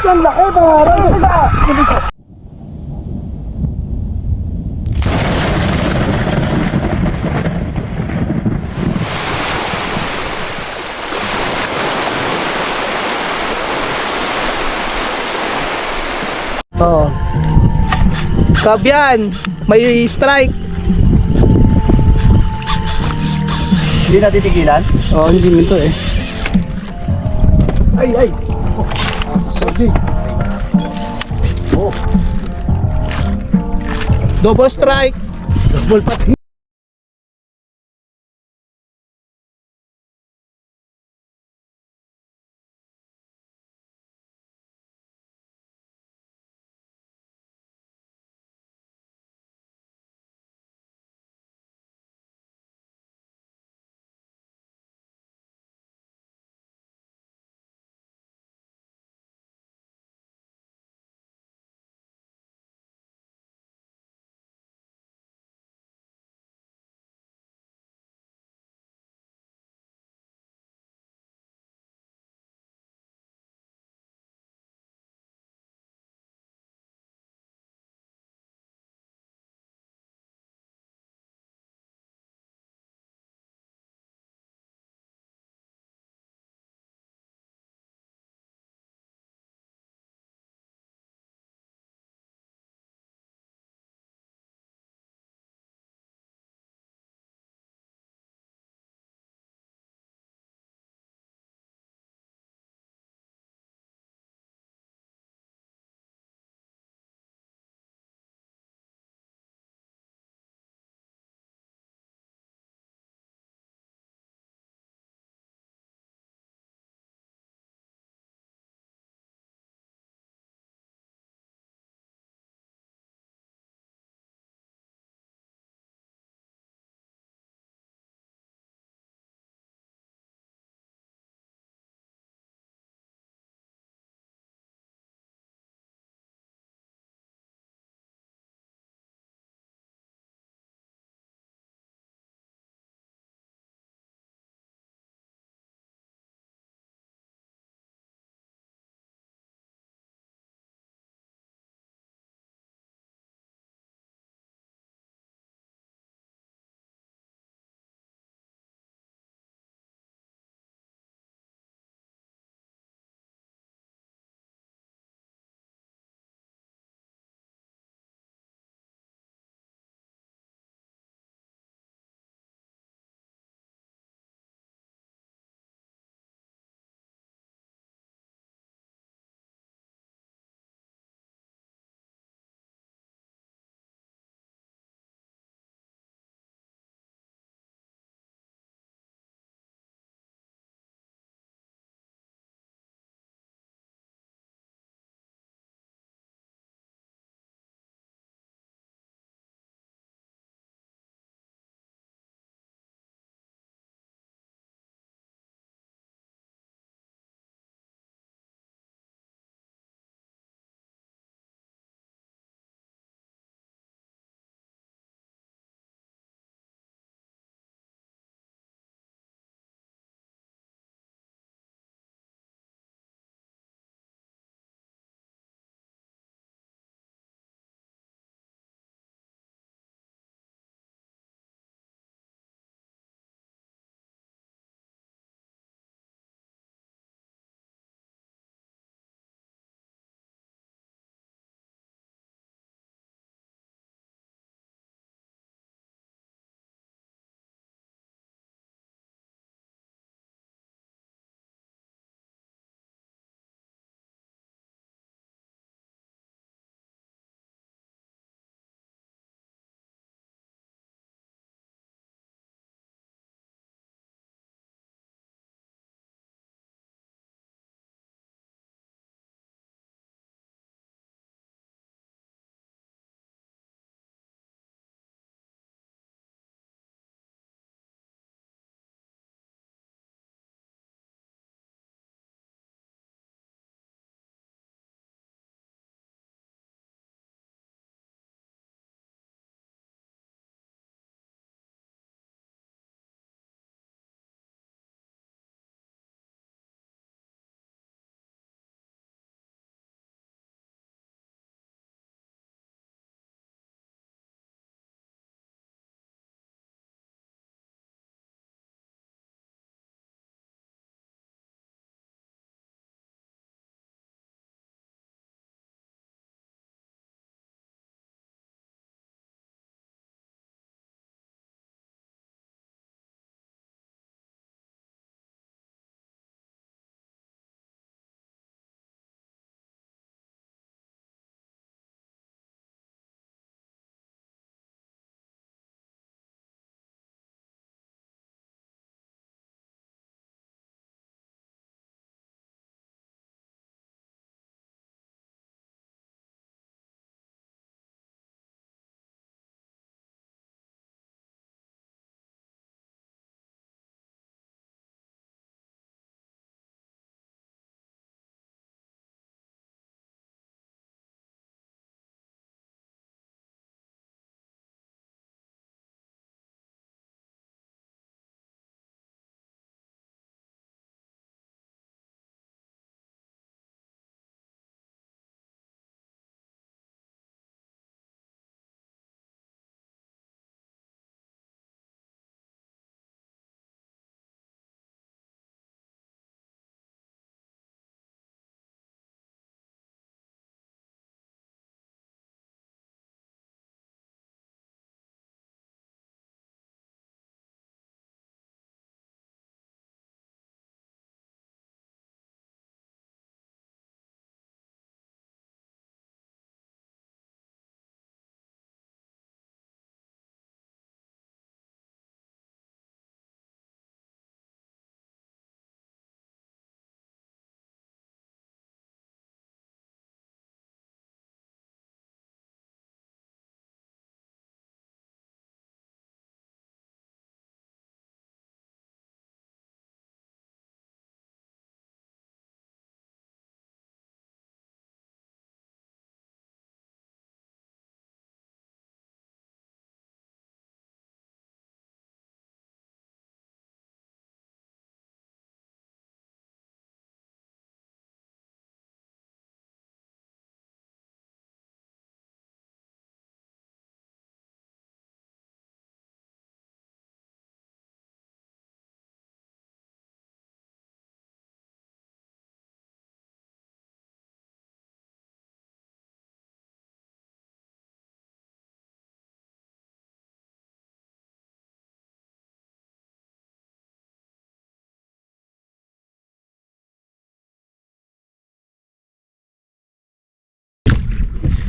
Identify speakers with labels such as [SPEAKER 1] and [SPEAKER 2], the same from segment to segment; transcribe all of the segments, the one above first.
[SPEAKER 1] Yan laki pare.
[SPEAKER 2] Oo. Sab yan. May strike.
[SPEAKER 1] Hindi natin tigilan?
[SPEAKER 2] Oo, hindi mo to eh.
[SPEAKER 1] Ay! Oh, sorry. Oh,
[SPEAKER 2] Double strike.
[SPEAKER 1] double pati.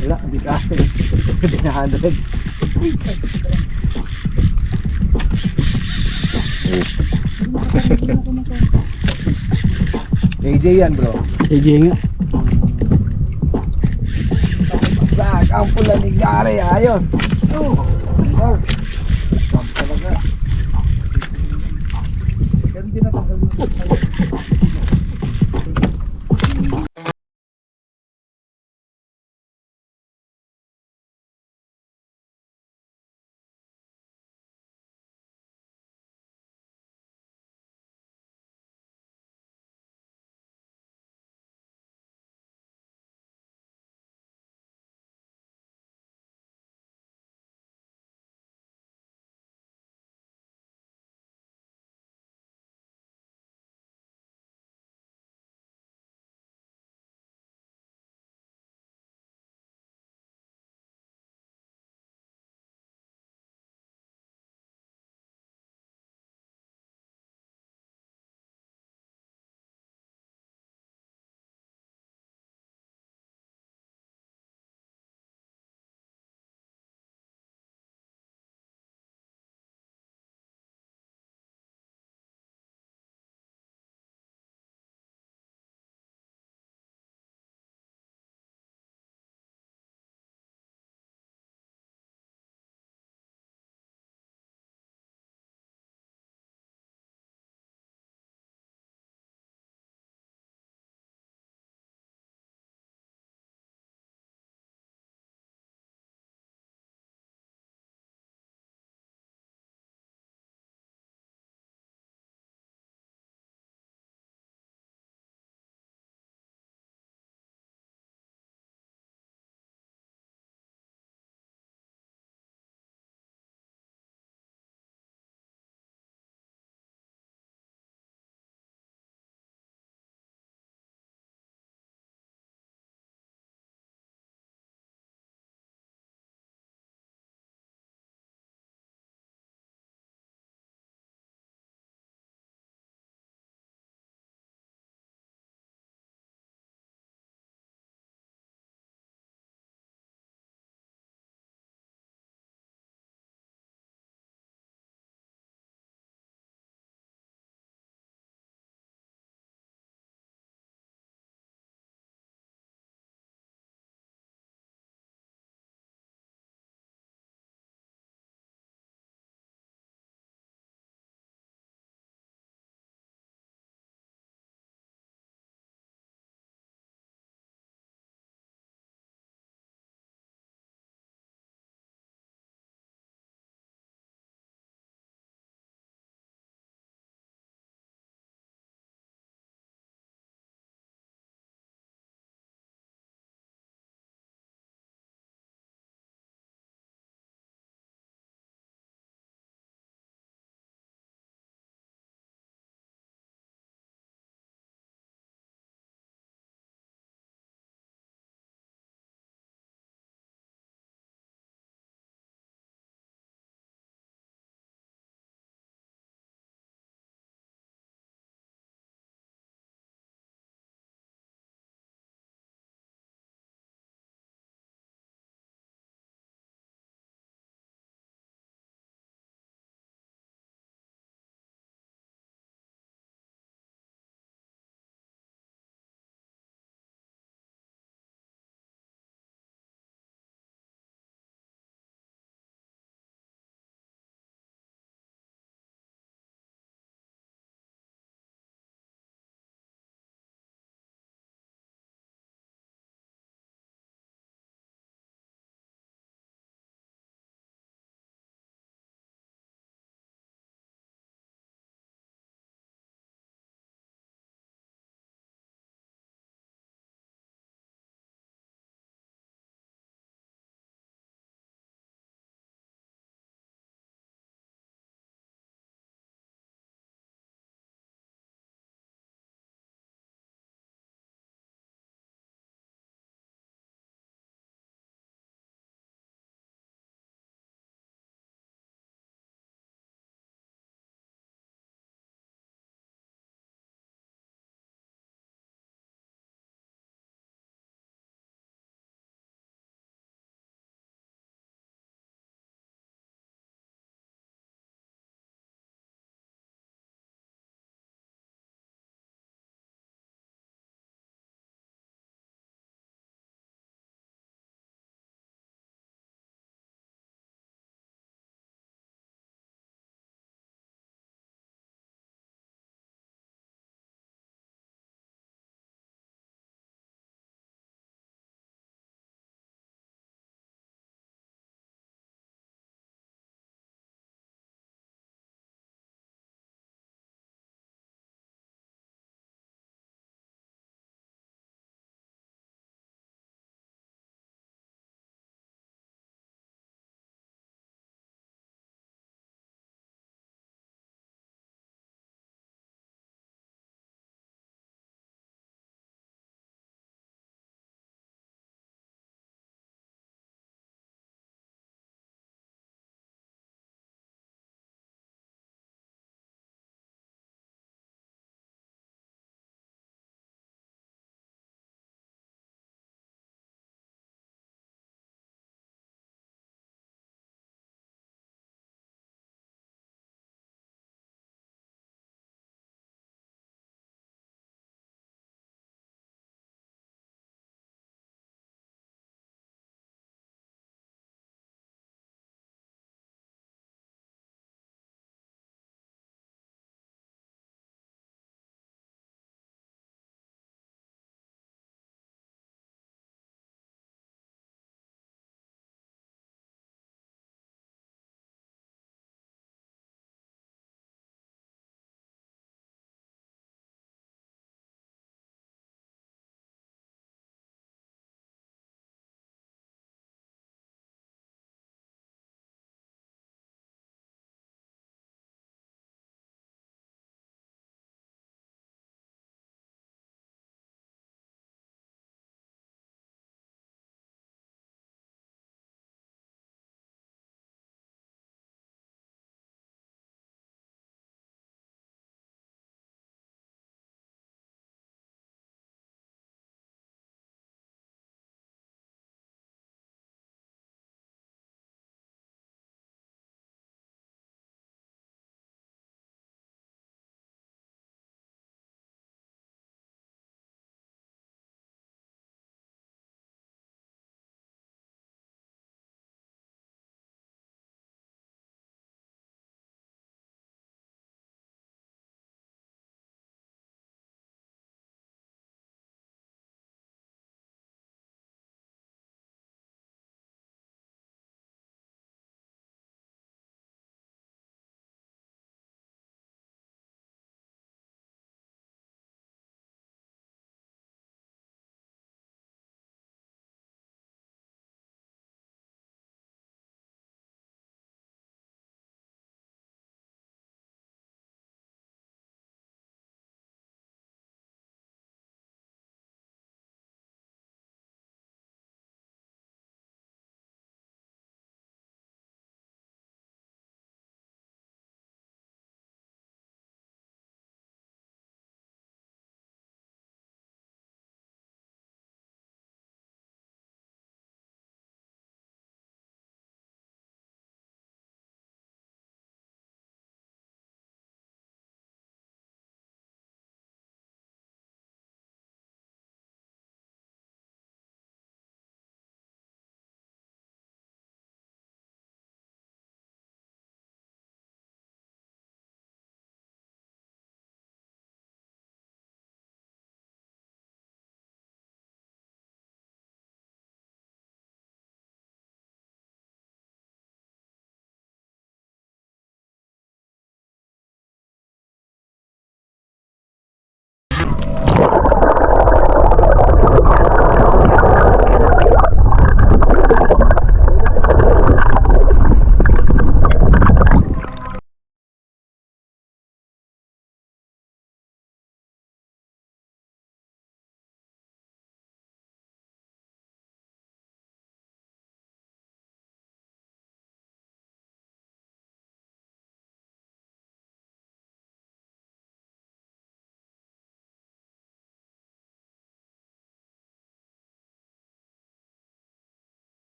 [SPEAKER 1] Wala, hindi ka. Hindi na 100. AJ yan bro.
[SPEAKER 2] AJ nga.
[SPEAKER 1] Sak, ang pula ni Gary, ayos. Oh, talaga. Ganun din ako.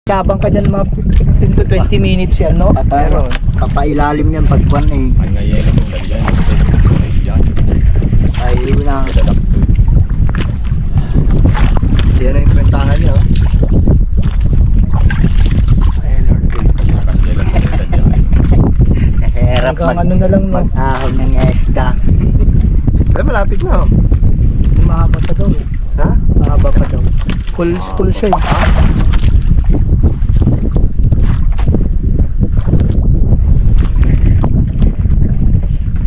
[SPEAKER 2] Kabang ka dyan mga 15 to 20 minutes yan, no?
[SPEAKER 1] Meron.
[SPEAKER 3] Papailalim yan pagkuhan eh.
[SPEAKER 4] Ay ngayon mo ganyan.
[SPEAKER 3] Ay, yun na.
[SPEAKER 1] Yan na yung kwentahan niya.
[SPEAKER 3] Hirap
[SPEAKER 2] Hanggang ano na lang, no?
[SPEAKER 3] mag-ahon ng esda.
[SPEAKER 1] Ay, malapit na.
[SPEAKER 2] Mahaba pa daw, eh.
[SPEAKER 1] Ha?
[SPEAKER 2] Mahaba pa daw. Full siya, eh.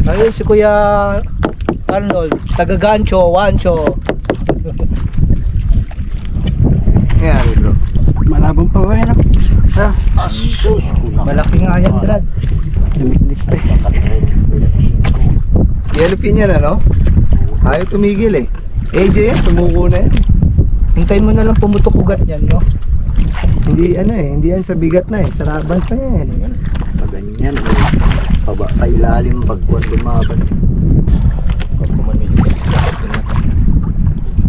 [SPEAKER 2] Ayun, si Kuya Arnold, taga Gancho, Wancho.
[SPEAKER 1] Nangyari bro.
[SPEAKER 3] Malabong pa ba yan?
[SPEAKER 1] Ha?
[SPEAKER 2] Malaki nga yan, Brad.
[SPEAKER 3] Lumikdik pa eh.
[SPEAKER 1] Yellow pin yan ano? Ayaw tumigil eh. AJ yan, sumuko na yan.
[SPEAKER 2] Hintayin mo na lang pumutok ugat yan, no?
[SPEAKER 1] Hindi ano eh, hindi yan sa bigat na eh. Saraban pa yan.
[SPEAKER 3] Pag ganyan eh. Pailalim pagkuhan lumaban.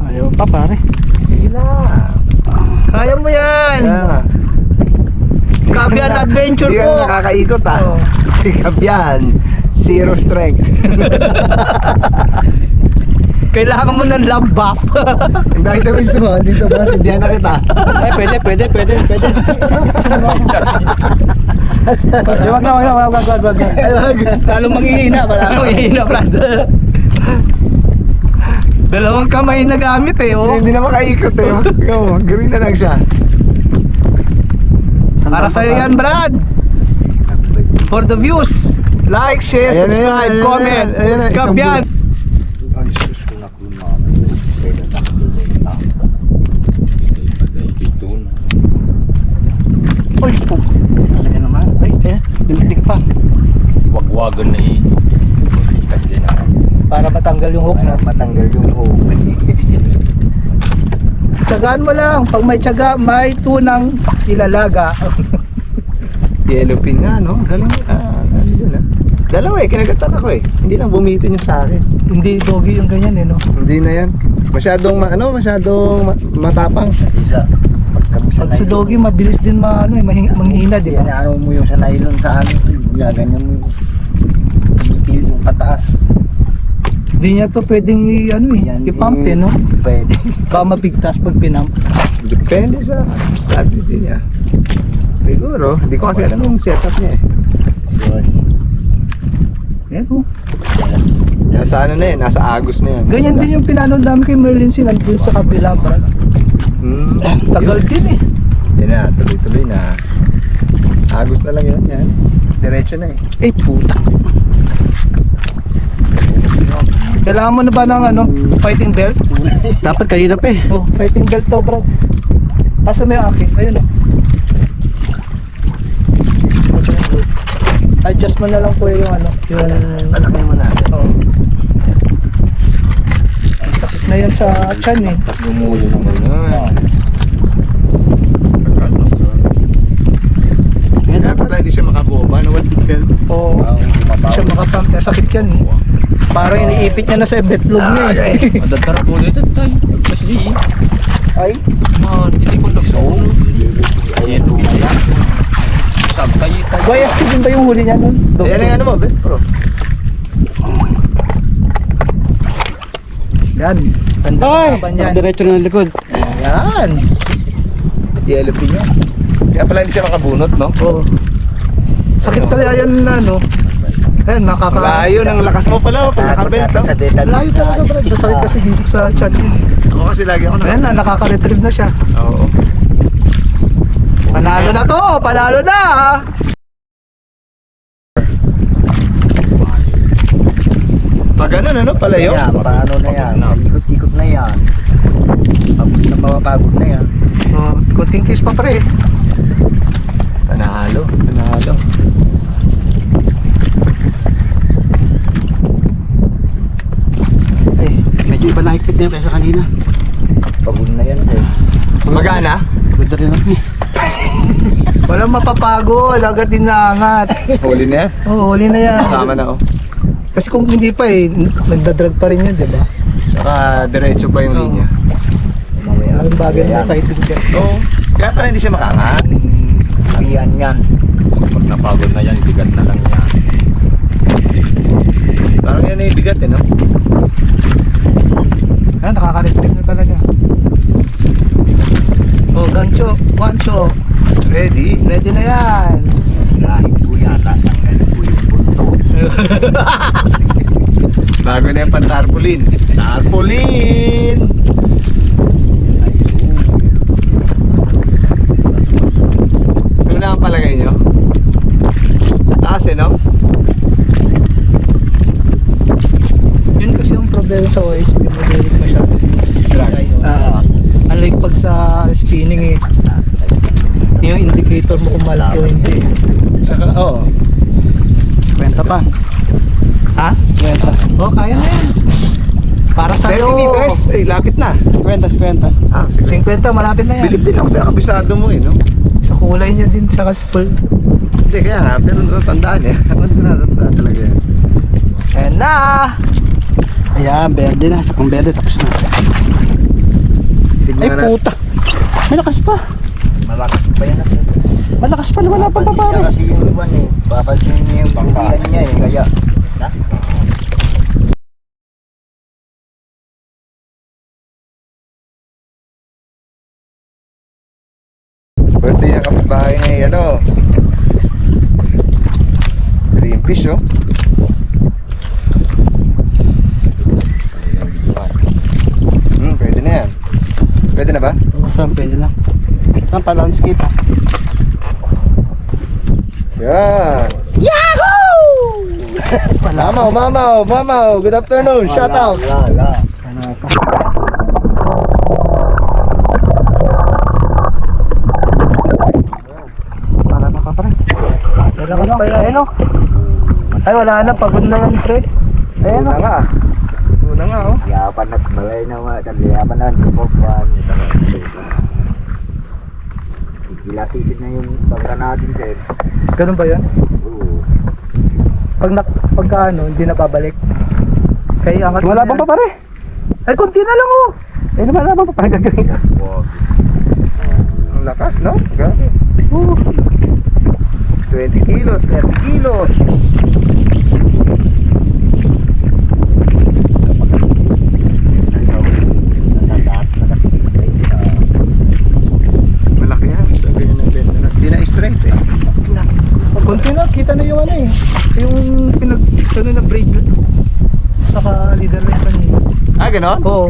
[SPEAKER 2] Ayaw pa, pare.
[SPEAKER 1] Sila.
[SPEAKER 2] Kaya mo yan!
[SPEAKER 1] Yeah.
[SPEAKER 2] Kabian adventure
[SPEAKER 1] Hindi
[SPEAKER 2] po!
[SPEAKER 1] ka nakakaikot ah.
[SPEAKER 2] Oo.
[SPEAKER 1] Sikap yan. Zero strength.
[SPEAKER 2] Kailangan mo ng love buff.
[SPEAKER 1] Ang vitamins mo, dito ba? Sindihan na kita.
[SPEAKER 2] Ay, pwede. Wag na. Lalong manghihina, Brad. Dalawang kamay na gamit eh, oh.
[SPEAKER 1] Hindi na makaikot eh. Ikaw, green na lang siya.
[SPEAKER 2] Para sa'yo yan, Brad. For the views. Like, share,
[SPEAKER 1] Ayan,
[SPEAKER 2] subscribe,
[SPEAKER 1] ayan,
[SPEAKER 2] comment.
[SPEAKER 1] ayan, ayan, isang
[SPEAKER 2] Kabian.
[SPEAKER 3] Ay, sus ko na lumaban. Kaya takbo na yung tao.
[SPEAKER 2] Uy,
[SPEAKER 3] Talaga naman.
[SPEAKER 2] ay, lumiktik pa.
[SPEAKER 4] Wagwagan na eh. Kasi na.
[SPEAKER 2] Para matanggal yung hook,
[SPEAKER 3] Para
[SPEAKER 2] no?
[SPEAKER 3] matanggal yung hukay.
[SPEAKER 2] Tsagaan mo lang. Pag may tsaga, may tunang ilalaga.
[SPEAKER 1] Yellow pin nga, no? Galing. Ano yun ah. Dalawa eh, kinagatan ako eh. Hindi lang bumitin yung sa akin.
[SPEAKER 2] Hindi doggy yung ganyan, eh, no?
[SPEAKER 1] Hindi na yan. Masyadong, matapang.
[SPEAKER 3] Isa. Pagkami sa
[SPEAKER 2] Pag si doggy, mabilis din manghina, di ba?
[SPEAKER 3] Ano mo yung sa nylon sa ano. Gaganyan mo yung tumitil yung pataas.
[SPEAKER 2] Hindi niya to pwedeng i-pump, eh, no?
[SPEAKER 3] Pwede.
[SPEAKER 2] Baka mabigtas pag pinump.
[SPEAKER 1] Depende sa strategy niya. Siguro, hindi ko kasi alam yung setup niya eh.
[SPEAKER 2] Eto.
[SPEAKER 1] Nasa ano na yan, nasa Agos na yan.
[SPEAKER 2] Ganyan din yung pinano namin kay Merlin Sin nandun sa kabila, Brad. Tagal din eh.
[SPEAKER 1] Yan na, tuloy-tuloy na. Agos na lang yun, yan. Diretso na eh.
[SPEAKER 2] Puta. Kailangan mo na ba ng fighting belt?
[SPEAKER 3] Dapat kanina pa eh.
[SPEAKER 2] Oh, fighting belt to, Brad. Asa may akin? Ayun oh. Adjust mo na lang po yung
[SPEAKER 3] Alakay mo natin.
[SPEAKER 2] oh. Ang sakit na yan sa chan eh.
[SPEAKER 4] Gumulo naman yan.
[SPEAKER 1] Kaya dapat lang hindi siya makabuba, no? Well,
[SPEAKER 2] Oo. Siya makapump na sakit yan eh. Parang iniipit niya na sa betlog niya eh.
[SPEAKER 4] Madagkara po ulit tayo. Kasi
[SPEAKER 1] ay,
[SPEAKER 4] hindi ko na sa ulo. Ayan, pinaya. Sabay tayo.
[SPEAKER 2] Boy, din ba yung huli niya nun?
[SPEAKER 1] yan ang ano mo, Bet, bro.
[SPEAKER 2] Yan. Pandaban yan.
[SPEAKER 3] Diretso na likod.
[SPEAKER 2] Yan.
[SPEAKER 1] Yellow pin yan. Kaya pala hindi siya makabunot, no?
[SPEAKER 2] Oo. Sakit kaya yan na Ayun,
[SPEAKER 1] Malayo ng lakas mo pala, pag nakabelt, no?
[SPEAKER 3] Sa deta.
[SPEAKER 2] Layo talaga, Brad. Masakit kasi dito sa chan.
[SPEAKER 1] Ako kasi lagi ako
[SPEAKER 2] Ayan na, nakaka-retrieve na siya.
[SPEAKER 1] Oo.
[SPEAKER 2] Panalo na to! Panalo na!
[SPEAKER 1] Pag ano, ano, palayo?
[SPEAKER 3] Yan, paano na yan? Ikot-ikot na yan. Pagod na mapapagod na yan.
[SPEAKER 2] Oh, kunting kiss pa pre.
[SPEAKER 1] Panalo, panalo.
[SPEAKER 3] Eh, medyo iba na higpit na yan kaysa kanina. Pagod na yan eh.
[SPEAKER 1] Magana?
[SPEAKER 3] Pagod rin ako eh.
[SPEAKER 2] Walang mapapagod, agad inaangat.
[SPEAKER 1] Huli na yan.
[SPEAKER 2] Oh, huli na yan.
[SPEAKER 1] Sama na, oh.
[SPEAKER 2] Kasi kung hindi pa nagdadrag pa rin yan, di ba?
[SPEAKER 1] Saka diretso pa yung
[SPEAKER 2] Oo.
[SPEAKER 1] linya.
[SPEAKER 3] Mamaya.
[SPEAKER 2] Ang bagay na fighting ka.
[SPEAKER 1] Oo. Kaya pala hindi siya makangat.
[SPEAKER 3] Ayan yan.
[SPEAKER 4] Pag napagod na yan, bigat na lang yan.
[SPEAKER 1] Parang yan ay bigat no?
[SPEAKER 2] Ayan, nakaka-retrieve na talaga. Oh, gancho, wancho.
[SPEAKER 1] Ready?
[SPEAKER 2] Ready na yan.
[SPEAKER 3] Lahit ko yata. Tanggalin ko yung bunto.
[SPEAKER 1] Bago na yung pan-tarpaulin. Tarpaulin! Ano na ang palagay nyo? Sa taas no?
[SPEAKER 2] Yun kasi yung problema sa OH, hindi mo direct masyado.
[SPEAKER 1] Drag.
[SPEAKER 2] Unlike pag sa spinning yung indicator mo kung malaki o hindi.
[SPEAKER 1] Saka, oo.
[SPEAKER 2] Kwenta pa. Ha? Kwenta. Oh, kaya na yan. Para sa
[SPEAKER 1] 30 meters? Eh, lapit na.
[SPEAKER 2] Kwenta.
[SPEAKER 1] Ah, sige.
[SPEAKER 2] 50, malapit na yan.
[SPEAKER 1] Bilib din ako sa kabisado mo no?
[SPEAKER 2] Sa kulay niya din sa kaspol.
[SPEAKER 1] Hindi, kaya nga, pero natatandaan Ano natatandaan talaga yan?
[SPEAKER 2] Ayan na!
[SPEAKER 3] Ayan, berde na. Sakong berde, tapos na.
[SPEAKER 1] Tignan na.
[SPEAKER 2] puta! May lakas pa!
[SPEAKER 3] Malakas pa yan.
[SPEAKER 2] Malakas pa, wala pa pa pare.
[SPEAKER 3] Kasi yung iwan eh. Papansin niya yung bangkaan niya eh. Kaya, na?
[SPEAKER 1] Pwede yung kapitbahay niya green fish pwede na yan. Pwede na ba?
[SPEAKER 2] Saan pwede na? Saan pa landscape ha?
[SPEAKER 1] Yan. Yahoo! Mamaw, good afternoon, shout out.
[SPEAKER 3] Wala.
[SPEAKER 2] Wala pa pare. Wala ka pa yan Ay wala na, pagod na yan pre. Ayan
[SPEAKER 1] Una nga. Una nga
[SPEAKER 3] Yapan at balay na mga yapan na lumogwan. Gilatisin na yung pagka natin sir.
[SPEAKER 2] Ganun ba yan?
[SPEAKER 3] Oo.
[SPEAKER 2] Pagka hindi na babalik. Kaya angat
[SPEAKER 1] Wala pa pare?
[SPEAKER 2] Ay konti na lang
[SPEAKER 1] Eh, wala pa pare gagawin.
[SPEAKER 3] Wag.
[SPEAKER 1] Ang lakas, no? Grabe. 20 kilos, 30 kilos. Malaki yan. Sabi nyo ng benda na. Hindi na straight
[SPEAKER 2] Konti na, kita na yung yung na braid saka leader line kanina.
[SPEAKER 1] Ah, ganon?
[SPEAKER 2] Oo,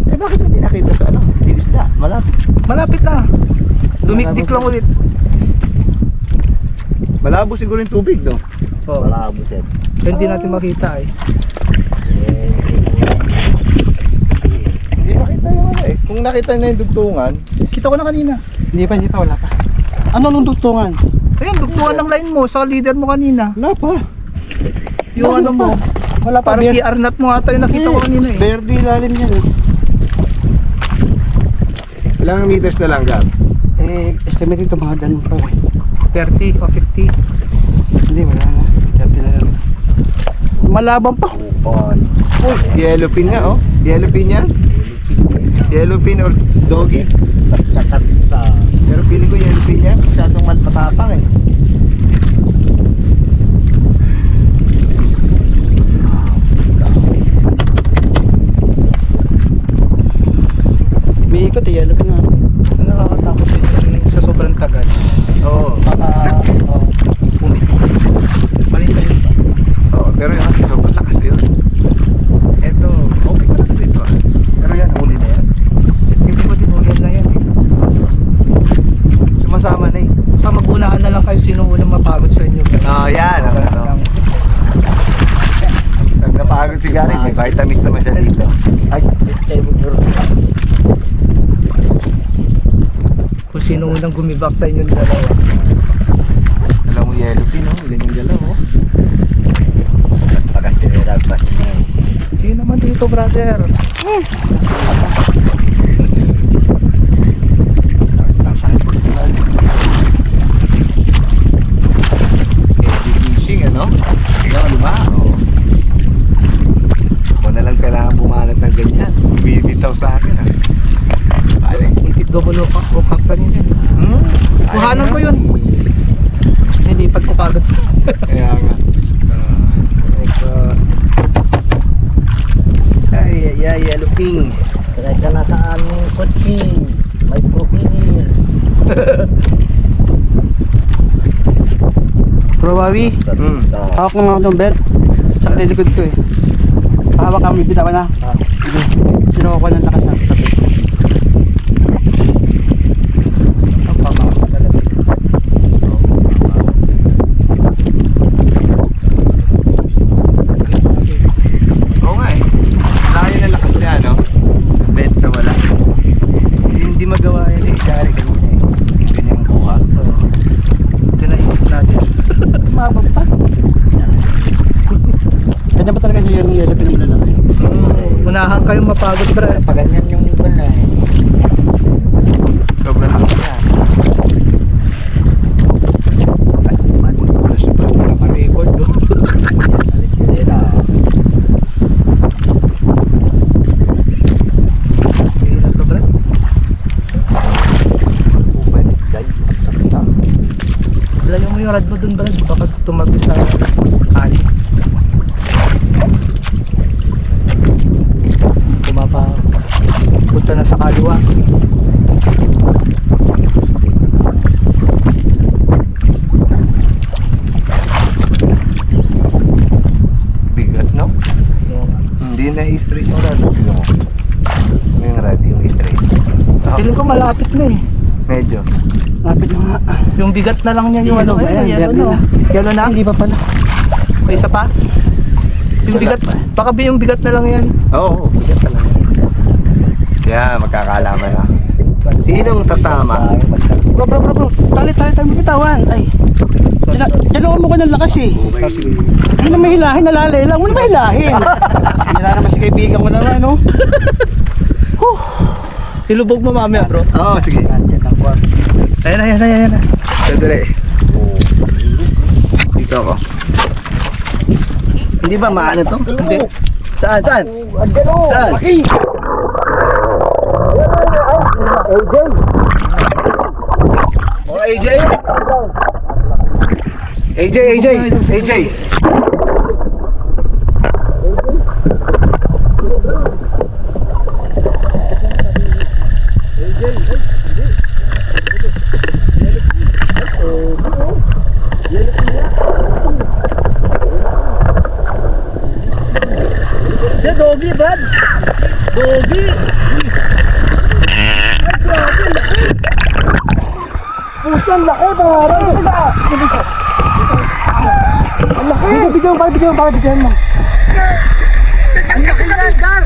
[SPEAKER 1] Eh, bakit hindi nakita sa isda? Malapit.
[SPEAKER 2] malapit na. Dumikdik lang ulit.
[SPEAKER 1] Malabo siguro yung tubig, no?
[SPEAKER 2] Oo,
[SPEAKER 3] Wala mo sir.
[SPEAKER 2] hindi natin makita
[SPEAKER 1] Hindi makita yung Kung nakita na yung dugtungan,
[SPEAKER 2] Kita ko na kanina.
[SPEAKER 3] Hindi pa, wala pa. Ano nung dugtungan?
[SPEAKER 2] Ayun, dugtungan ng line mo sa leader mo kanina.
[SPEAKER 3] Wala pa.
[SPEAKER 2] Yung
[SPEAKER 3] Wala
[SPEAKER 2] mo.
[SPEAKER 3] Wala pa.
[SPEAKER 2] Parang PR nut mo ata yung nakita ko kanina
[SPEAKER 3] Berde ilalim yan eh.
[SPEAKER 1] ilang meters na lang, Gab?
[SPEAKER 3] Estimate ito mga ganun pa eh.
[SPEAKER 2] 30 o 50.
[SPEAKER 3] Hindi, wala na. 30 na lang. Malabang pa.
[SPEAKER 1] Uy, yellowfin nga, Yellowfin yan? Yellowfin or doggy?
[SPEAKER 3] Sakat sa...
[SPEAKER 1] Pero feeling ko yellowfin yan. Masyadong matapang
[SPEAKER 3] May ikot eh, yellow na.
[SPEAKER 2] Nakakatakot din sa sobrang tagal.
[SPEAKER 1] Oo.
[SPEAKER 2] Baka balik-balik pa.
[SPEAKER 1] Oo, pero yan, sobrang lakas yun. Eto, okay pa lang dito Pero yan, huli na yan.
[SPEAKER 2] Hindi mo din ulan na yan
[SPEAKER 1] Sumasama na
[SPEAKER 2] Sa mag-unahan na lang kayo sino unang mapagod sa inyo.
[SPEAKER 1] yan. Pag napagod si Gary, may vitamins naman siya dito.
[SPEAKER 3] Ay, system mo.
[SPEAKER 2] Kung sino unang gumibak sa inyong dalawa.
[SPEAKER 1] Alam mo yellowfin, Ilan yung dalaw,
[SPEAKER 3] Pagkasirag pa siya.
[SPEAKER 2] Hindi naman dito brother.
[SPEAKER 1] Heavy fishing, Ikaw, diba? Ako na lang kailangan bumanat ng ganyan. Bibitaw sa akin, Pare.
[SPEAKER 2] double hook up kanina. Kuhanan ko yun. Hindi ko kagad sa...
[SPEAKER 1] Kaya nga. Ay, yellow ping.
[SPEAKER 3] Try ka na sa aming kotse. May profil.
[SPEAKER 2] Bro Wawi, hawak mo nga itong belt. Sa likod ko eh. Hawak kami, bitawan na. Sige, sinuha ko ng lakas na sa belt.
[SPEAKER 1] Oo nga eh. Layo ng lakas niya, no? Bet sa wala. Hindi magawa yun eh. Gari kanina eh. Yung ganyang buha.
[SPEAKER 2] Ito na isip natin. Mabab pa. Kanya ba talaga yung yellow pinamalalaki? Unahan kayong mapagod bro.
[SPEAKER 3] Pag ganyan yung gala eh.
[SPEAKER 1] Sobrang lakas niya.
[SPEAKER 2] Naka-record do.
[SPEAKER 3] Alipira.
[SPEAKER 2] Sige na to bro. Layo mo yung rad mo dun bro. Baka tumabi sa kali. Punta na sa kaliwa.
[SPEAKER 1] Bigat, no? Hindi na i-straight yung rad. Tignan mo. Yung rad, yung i-straight.
[SPEAKER 2] Feeling ko malapit na eh.
[SPEAKER 1] Medyo.
[SPEAKER 2] Malapit na nga. Yung bigat na lang niya yung ano. Ayan, yellow na. Yellow na? Hindi pa pala. May isa pa? Yung bigat, baka yung bigat na lang yan.
[SPEAKER 1] Oo, bigat talaga. Kaya magkakaalaman na. Sinong tatama?
[SPEAKER 2] Bro. Tayo bitawan. Ay. Dalawa mo ko ng lakas eh. Hindi na mahilahin, nalalay lang. Huwag na mahilahin. Hindi na naman si kaibigan mo lang ano. Ilubog mo mamaya bro.
[SPEAKER 1] Oo, sige.
[SPEAKER 3] Nandiyan ang kwan.
[SPEAKER 2] Ayan na.
[SPEAKER 1] Sandali. Dito ako. Hindi ba maano to? Hindi. Saan?
[SPEAKER 3] Andyan o.
[SPEAKER 1] Saan?
[SPEAKER 3] Laki.
[SPEAKER 1] AJ? AJ.
[SPEAKER 2] Dogi, Brad. Dogi. Pusan laki, pare. Ang laki. Bigyan mo. Ang laki na, Gar.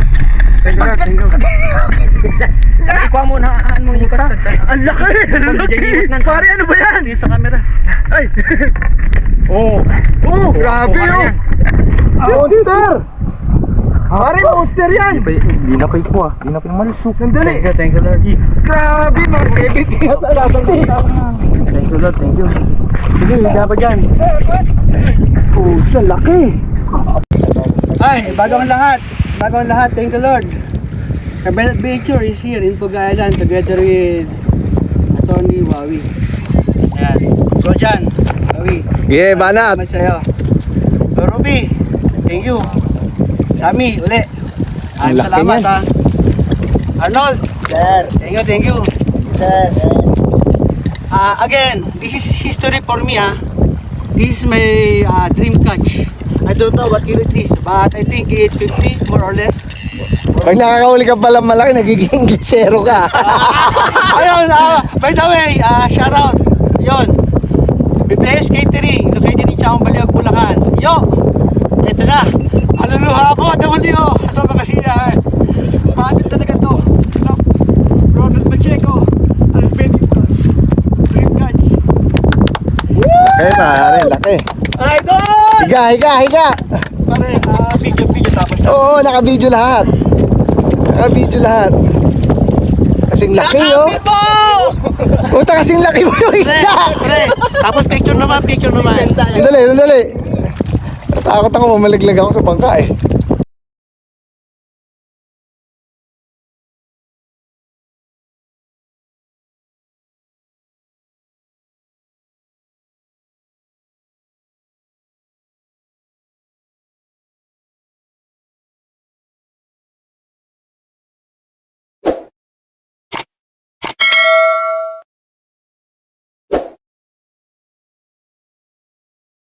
[SPEAKER 3] Ikaw mo naan mo yung kasta.
[SPEAKER 2] Ang laki. Pare, ano ba yan? Sa camera. Ay. Grabe yun. Monster. Pare, monster yan.
[SPEAKER 1] Hindi na pay ko ah. Hindi na pay malusok.
[SPEAKER 2] Sandali. Thank you, Lord.
[SPEAKER 1] Grabe, mga 70 at alatang dito.
[SPEAKER 2] Thank you, Lord. Thank you. Sige, dapat yan. Siya, laki. Ay, bago ang lahat. Thank you, Lord. Cabell Adventure is here in Puga Island together with Attorney Wawi. Ayan. Bro Jan, Wawi.
[SPEAKER 1] Yeah, banat.
[SPEAKER 2] Salamat sa'yo. Bro Ruby, thank you. Sami, uli.
[SPEAKER 1] Ang laki
[SPEAKER 2] Salamat
[SPEAKER 1] niyan.
[SPEAKER 2] ha. Arnold,
[SPEAKER 3] Sir.
[SPEAKER 2] thank you.
[SPEAKER 3] Sir.
[SPEAKER 2] Again, this is history for me ha. This is my dream catch. I don't know what kilo it is, but I think it's 50 more or less.
[SPEAKER 1] Pag nakakahuli ka pala malaki, nagiging Inglesero ka.
[SPEAKER 2] Ayun, by the way, shout out. Yun. BPS Catering, located in Chaong Baliog, Bulacan. Yo! Ito na. Aluluha ako, W. Sa Pangasinan. Bakit talaga to? Ronald Pacheco. Alpenitas. Dream catch.
[SPEAKER 1] Kaya pare, laki.
[SPEAKER 2] Idol!
[SPEAKER 1] Higa.
[SPEAKER 2] Pare, video tapos na.
[SPEAKER 1] Oo, naka-video lahat. Kasing laki oh. Puta, kasing laki mo yung isda.
[SPEAKER 2] Pre, tapos picture naman.
[SPEAKER 1] Sandali. Natakot ako, mamalaglag ako sa bangka eh.